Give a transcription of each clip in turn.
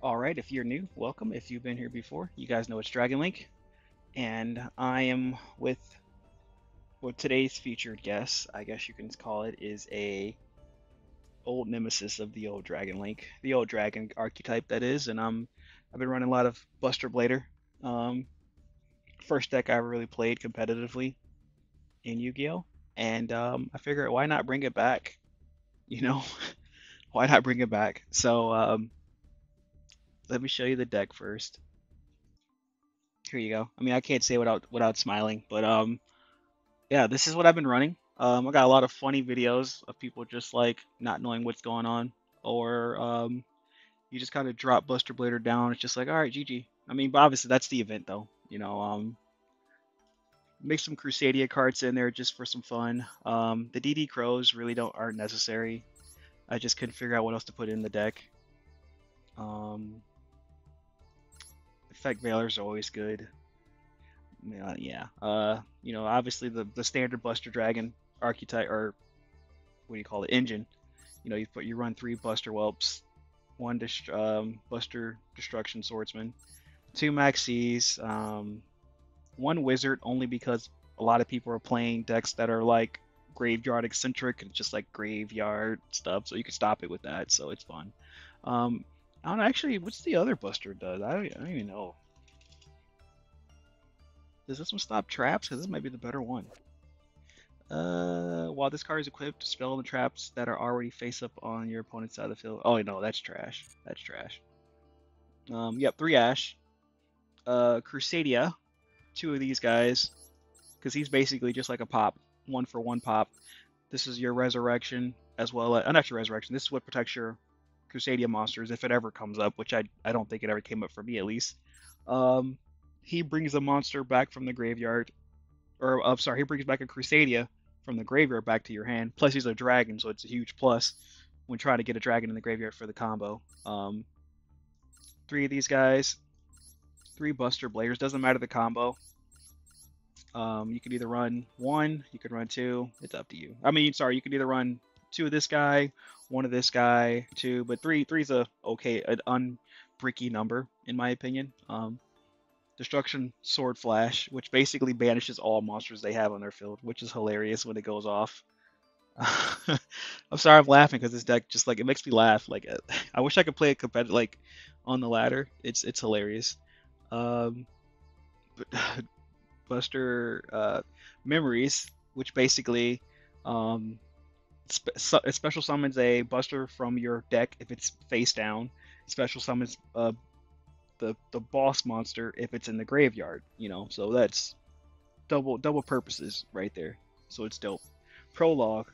All right, if you're new, welcome. If you've been here before, you guys know it's Dragon Link, and I am with today's featured guest, I guess you can call it, is a old nemesis of the old Dragon Link, the old dragon archetype that is, and I've been running a lot of Buster Blader. Um, First deck I ever really played competitively in Yu-Gi-Oh, and I figured why not bring it back? You know, why not bring it back? So let me show you the deck first. Here you go. I mean, I can't say without smiling, but yeah, this is what I've been running. I got a lot of funny videos of people just like not knowing what's going on, or you just kind of drop Buster Blader down. It's just like, all right, GG. I mean, but obviously that's the event though. Make some Crusadia cards in there just for some fun. The DD Crows really aren't necessary. I just couldn't figure out what else to put in the deck. Um, Effect Veilers are always good. Yeah. Obviously the standard Buster Dragon archetype, or what do you call it, engine. You run three Buster Whelps, one Buster Destruction Swordsman, two Maxis, one Wizard, only because a lot of people are playing decks that are like graveyard eccentric and just like graveyard stuff, so you can stop it with that, so it's fun. I don't know, actually, what's the other Buster does? I don't even know. Does this one stop traps? Because this might be the better one. While this card is equipped, spell the traps that are already face up on your opponent's side of the field. Oh no, that's trash. That's trash. Yep, three Ash. Crusadia, two of these guys, because he's basically just like a pop, one for one pop. This is your resurrection as well as not your resurrection. This is what protects your Crusadia monsters if it ever comes up, which I don't think it ever came up for me at least. Um, he brings a monster back from the graveyard, or sorry, he brings back a Crusadia from the graveyard back to your hand. Plus, he's a dragon, so it's a huge plus when trying to get a dragon in the graveyard for the combo. Three of these guys, three Buster Bladers. Doesn't matter the combo. You could either run one, you could run two. It's up to you. I mean, sorry, you could either run two of this guy, one of this guy, two, but three's an unbricky number in my opinion. Destruction Sword Flash, which basically banishes all monsters they have on their field, which is hilarious when it goes off. I'm sorry, I'm laughing because this deck just like it makes me laugh. Like I wish I could play it competitive, like on the ladder. It's hilarious. Um, but Buster Memories, which basically um, special summons a Buster from your deck if it's face down. Special summons the boss monster if it's in the graveyard. So that's double purposes right there. So it's dope. Prologue,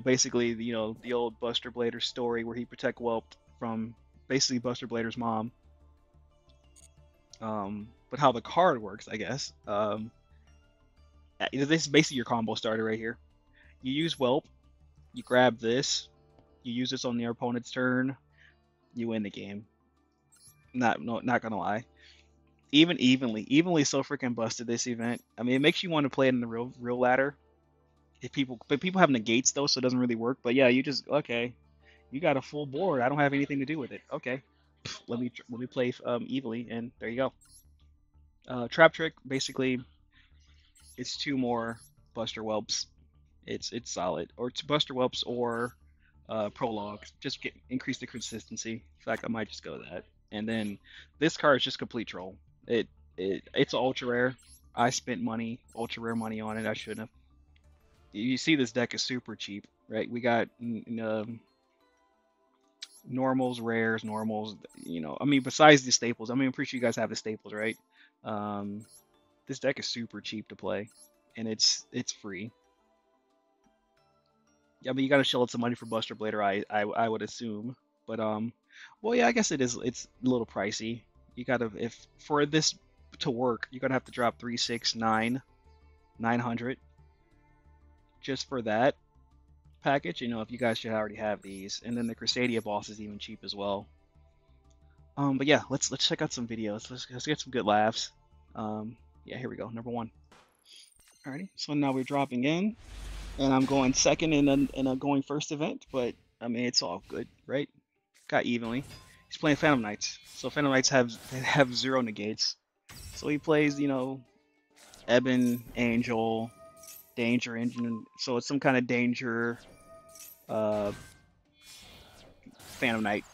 basically, the old Buster Blader story where he protect Whelp from basically Buster Blader's mom. But how the card works, I guess. This is basically your combo starter right here. You use Whelp, you grab this, you use this on your opponent's turn, you win the game. Not gonna lie. Evenly so freaking busted this event. I mean, it makes you want to play it in the real ladder. But people have negates though, so it doesn't really work. But yeah, you just okay. You got a full board. I don't have anything to do with it. Okay, let me play evenly, and there you go. Trap trick basically it's two more Buster Whelps. It's solid, or two Buster Whelps or prologue. Just increase the consistency. In fact, I might just go that. And then this card is just complete troll. It's ultra rare. I spent money, ultra rare money on it. I shouldn't have. You see, this deck is super cheap, right? We got normals, rares, normals. I mean, besides the staples. I mean, I'm pretty sure you guys have the staples, right? Um, this deck is super cheap to play, and it's free. I mean, you got to shell out some money for Buster Blader, I would assume. But well, yeah, I guess it is. It's a little pricey. You gotta if for this to work, you're gonna have to drop 369 900 just for that package. If you guys should already have these, and then the Crusadia boss is even cheap as well. But yeah, let's check out some videos. Let's get some good laughs. Yeah, here we go. Number one. Alrighty, so now we're dropping in, and I'm going second in a going first event, but I mean it's all good, right? Got evenly. He's playing Phantom Knights. So Phantom Knights have 0 negates. So he plays, you know, Ebon, Angel, Danger Engine. So it's some kind of danger, uh, Phantom Knight,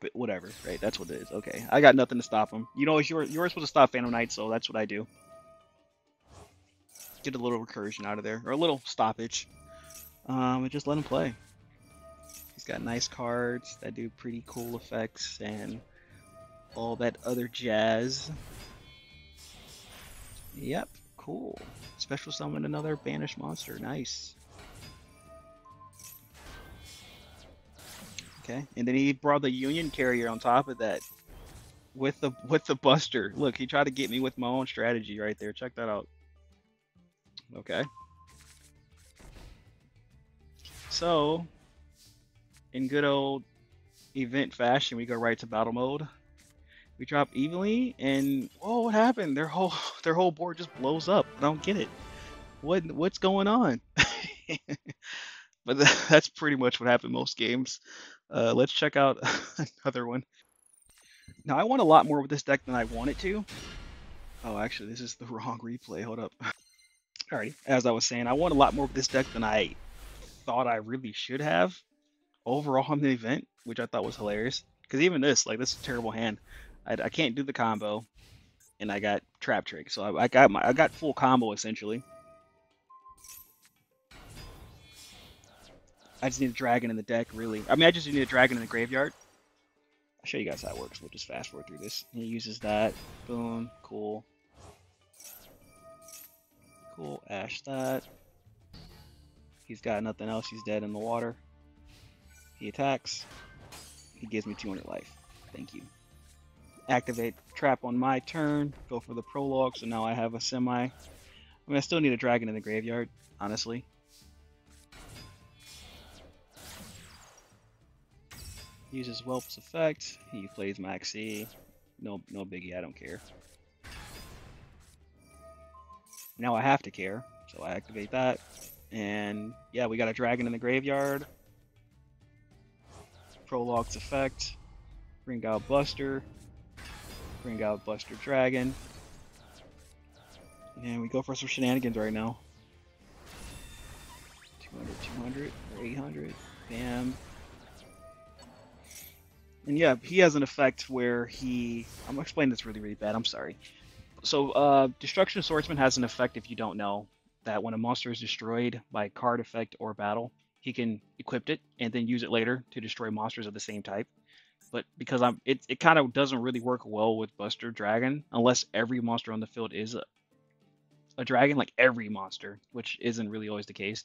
but whatever, right? That's what it is. Okay, I got nothing to stop him. You know, you're supposed to stop Phantom Knight, so that's what I do. Get a little recursion out of there, or a little stoppage. And just let him play. He's got nice cards that do pretty cool effects and all that other jazz. Yep, cool. Special summon another banished monster. Nice. Okay, and then he brought the Union Carrier on top of that with the Buster. Look, he tried to get me with my own strategy right there. Check that out. Okay. So, in good old event fashion, we go right to battle mode. We drop evenly, and whoa, what happened? Their whole board just blows up. I don't get it. What's going on? But that's pretty much what happened most games. Let's check out another one. Now I want a lot more with this deck than I wanted to. Oh, actually, this is the wrong replay. Hold up. Alrighty, as I was saying, I want a lot more with this deck than I thought I really should have overall on the event, which I thought was hilarious. Because even this, like, this is a terrible hand. I can't do the combo, and I got Trap Trick, so I got full combo essentially. I just need a dragon in the deck, really. I mean, I just need a dragon in the graveyard. I'll show you guys how it works. We'll just fast forward through this. He uses that. Boom. Cool. Cool. Ash that. He's got nothing else. He's dead in the water. He attacks. He gives me 200 life. Thank you. Activate trap on my turn. Go for the prologue. So now I have a semi. I mean, I still need a dragon in the graveyard, honestly. Uses Whelp's effect. He plays Maxi. No biggie. I don't care. Now I have to care, so I activate that. And yeah, we got a dragon in the graveyard. Prologue's effect. Bring out Buster. Bring out Buster Dragon. And we go for some shenanigans right now. 200, or 800. Bam. And yeah, he has an effect where I'm gonna explain this really bad, I'm sorry. So Destruction Swordsman has an effect, if you don't know, that when a monster is destroyed by card effect or battle, he can equip it and then use it later to destroy monsters of the same type. But because it kind of doesn't really work well with Buster Dragon unless every monster on the field is a dragon, like every monster, which isn't really always the case.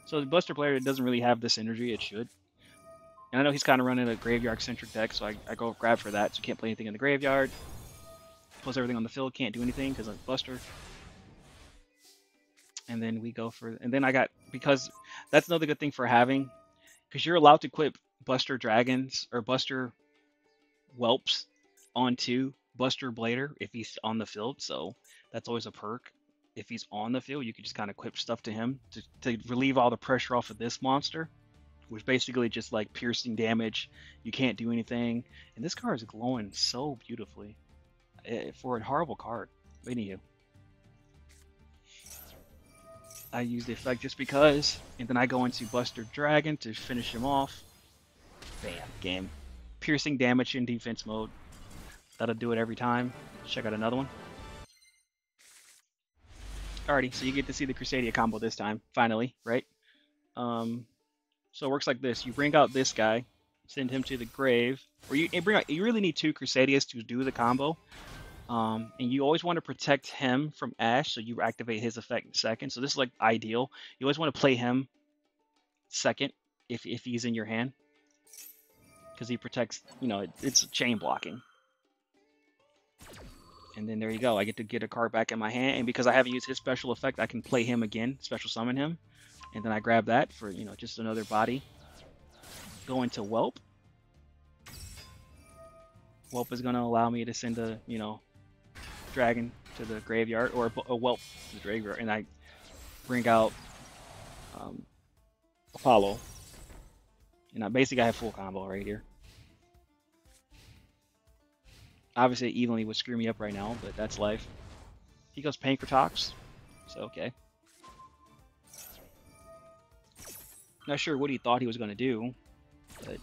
So the Buster player doesn't really have this energy, it should. And I know he's kind of running a graveyard-centric deck, so I go grab for that. So can't play anything in the graveyard. Plus everything on the field, can't do anything because of Buster. And then we go for, and then because that's another good thing for having, because you're allowed to equip Buster Dragons or Buster Whelps onto Buster Blader if he's on the field. So that's always a perk. If he's on the field, you can just kind of equip stuff to him to relieve all the pressure off of this monster, which basically just like piercing damage. You can't do anything. And this card is glowing so beautifully for a horrible card. Anywho, I use the effect just because, and then I go into Buster Dragon to finish him off. Bam, game. Piercing damage in defense mode. That'll do it every time. Check out another one. Alrighty, so you get to see the Crusadia combo this time, finally, right? So it works like this. You bring out this guy, send him to the grave, or you really need 2 Crusadias to do the combo. And you always want to protect him from Ash, so you activate his effect second. So this is like ideal. You always want to play him second if he's in your hand, because he protects, you know, it's chain blocking. And then there you go. I get to get a card back in my hand, and because I haven't used his special effect, I can play him again, special summon him. And then I grab that for, you know, just another body. Go into Whelp. Whelp is going to allow me to send a, you know, dragon to the graveyard, or a Whelp to the graveyard. And I bring out Apollo. And I basically have full combo right here. Obviously, evenly would screw me up right now, but that's life. He goes paying for Tox, so okay. Not sure what he thought he was going to do, but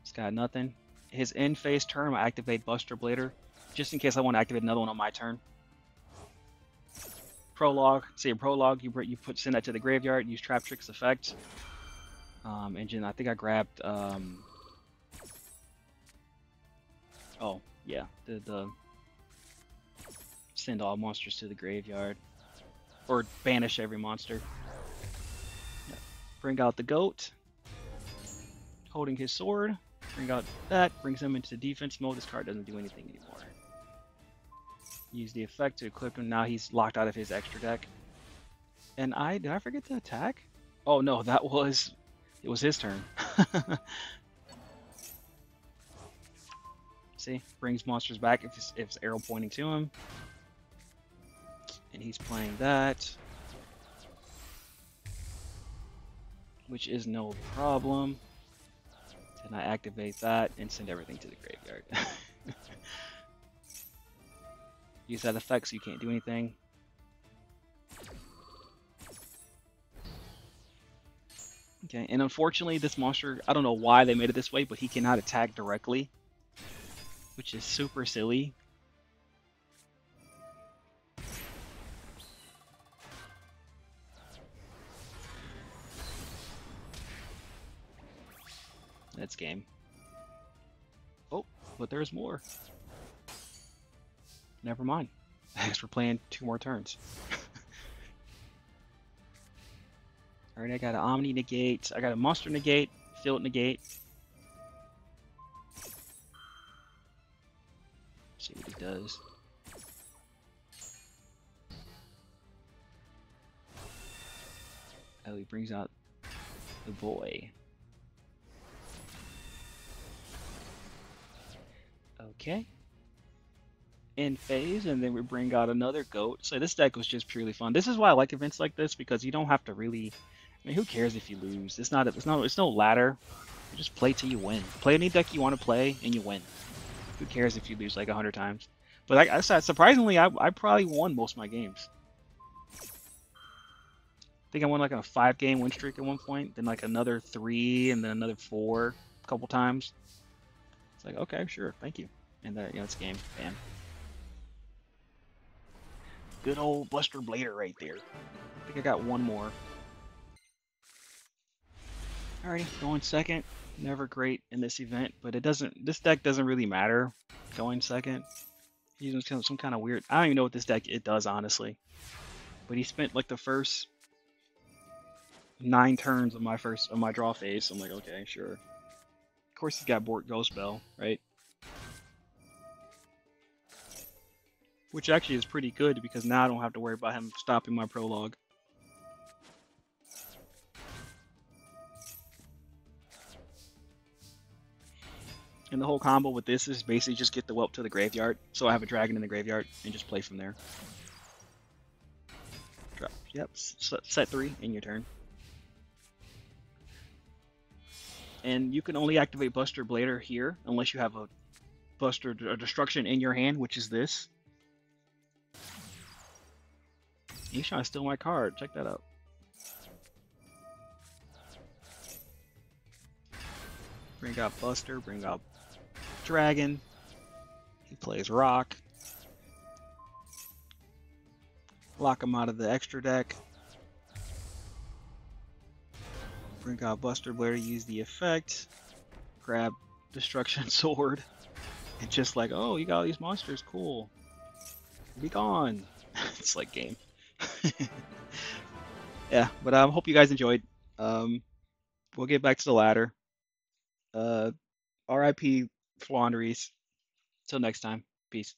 he's got nothing. His end phase turn, I activate Buster Blader, just in case I want to activate another one on my turn. Prologue, say a prologue, you send that to the graveyard, use Trap Trick's effect. Engine, I think I grabbed. Oh yeah, the send all monsters to the graveyard, or banish every monster. Bring out the goat, holding his sword. Bring out that, brings him into defense mode. This card doesn't do anything anymore. Use the effect to equip him. Now he's locked out of his extra deck. And did I forget to attack? Oh no, it was his turn. See, brings monsters back if it's arrow pointing to him. And he's playing that, which is no problem. And I activate that and send everything to the graveyard. Use that effect so you can't do anything. Okay, and unfortunately this monster, I don't know why they made it this way, but he cannot attack directly, which is super silly. That's game. Oh, but there's more. Never mind. Thanks for playing 2 more turns. Alright, I got an Omni negate. I got a monster negate, field negate. See what he does. Oh, he brings out the boy. Okay. End phase, and then we bring out another goat. So this deck was just purely fun. This is why I like events like this, because you don't have to really. I mean, who cares if you lose? It's no ladder. You just play till you win. Play any deck you want to play, and you win. Who cares if you lose like 100 times? But like I said, surprisingly, I probably won most of my games. I think I won like a 5-game win streak at one point, then like another 3, and then another 4 a couple times. It's like, okay, sure, thank you. And it's game. Bam. Good old Buster Blader right there. I think I got one more. Alrighty, going second. Never great in this event, but this deck doesn't really matter going second. He's using some kind of weird, I don't even know what this deck it does, honestly. But he spent like the first 9 turns of my draw phase, so I'm like, okay, sure. Of course he's got Bork Ghost Bell, right? Which actually is pretty good, because now I don't have to worry about him stopping my prologue. And the whole combo with this is basically just get the whelp to the graveyard, so I have a dragon in the graveyard, and just play from there. Drop. Yep, set 3 in your turn. And you can only activate Buster Blader here, unless you have a Destruction in your hand, which is this. He's trying to steal my card. Check that out. Bring out Buster, bring out Dragon. He plays Rock. Lock him out of the extra deck. Bring out Buster Blader, use the effect. Grab Destruction Sword. And just like, oh, you got all these monsters, cool. Be gone. It's like game. Yeah, but I hope you guys enjoyed. We'll get back to the ladder. RIP Flaunderies. Till next time. Peace.